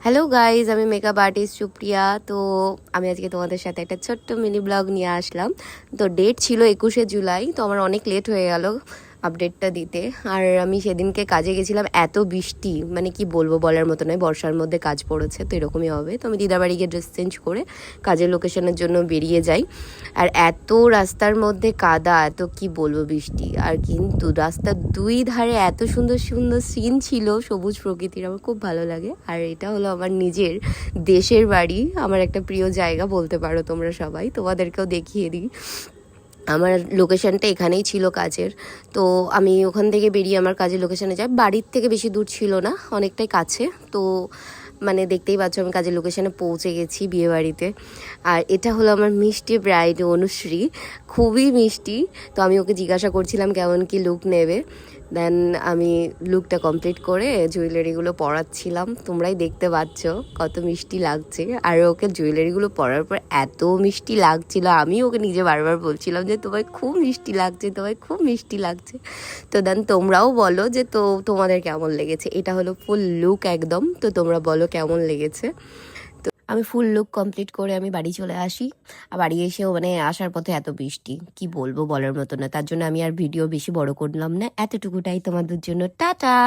Hello guys, আমি makeup artist Supriya. তো আমি আজকে তোমাদের সাথে একটা ছোট্ট মিনি ব্লগ নিয়ে আসলাম। তো ডেট ছিল 21শে জুলাই, তো আমার অনেক লেট হয়ে গেল আপডেটটা দিতে। আর আমি সেদিনকে কাজে গেছিলাম, এত বৃষ্টি, মানে কি বলবো, বলার মতো নয়। বর্ষার মধ্যে কাজ পড়েছে, তো এরকমই হবে। তো আমি দিদাবাড়ি গিয়ে ড্রেস চেঞ্জ করে কাজের লোকেশনের জন্য বেরিয়ে যাই। আর এত রাস্তার মধ্যে কাদা, এত কি বলবো বৃষ্টি। আর কিন্তু রাস্তার দুই ধারে এত সুন্দর সুন্দর সিন ছিল, সবুজ প্রকৃতির, আমার খুব ভালো লাগে। আর এটা হলো আমার নিজের দেশের বাড়ি, আমার একটা প্রিয় জায়গা বলতে পারো তোমরা সবাই। তোমাদেরকেও দেখিয়ে দিই, আমার লোকেশানটা এখানেই ছিল কাজের। তো আমি ওখান থেকে বেরিয়ে আমার কাজের লোকেশানে যাই। বাড়ির থেকে বেশি দূর ছিল না, অনেকটাই কাছে। তো মানে দেখতেই পাচ্ছ আমি কাজের লোকেশানে পৌঁছে গেছি, বিয়েবাড়িতে। আর এটা হলো আমার মিষ্টি ব্রাইড অনুশ্রী, খুবই মিষ্টি। তো আমি ওকে জিজ্ঞাসা করছিলাম কেমন কি লুক নেবে। দেন আমি লুকটা কমপ্লিট করে জুয়েলারিগুলো পরাচ্ছিলাম, তোমরাই দেখতে পাচ্ছ কত মিষ্টি লাগছে। আর ওকে জুয়েলারিগুলো পরার পর এত মিষ্টি লাগছিল, আমি ওকে নিজে বারবার বলছিলাম যে তোমায় খুব মিষ্টি লাগছে, তোমায় খুব মিষ্টি লাগছে। তো দেন তোমরাও বলো যে তো তোমাদের কেমন লেগেছে। এটা হলো ফুল লুক একদম, তো তোমরা বলো কেমন লেগেছে। আমি ফুল লুক কমপ্লিট করে আমি বাড়ি চলে আসি। আর বাড়ি এসেও মানে আসার পথে এত বৃষ্টি, কি বলবো, বলার মতো না। তার জন্য আমি আর ভিডিও বেশি বড় করলাম না, এতটুকুটাই তোমাদের জন্য। টাটা।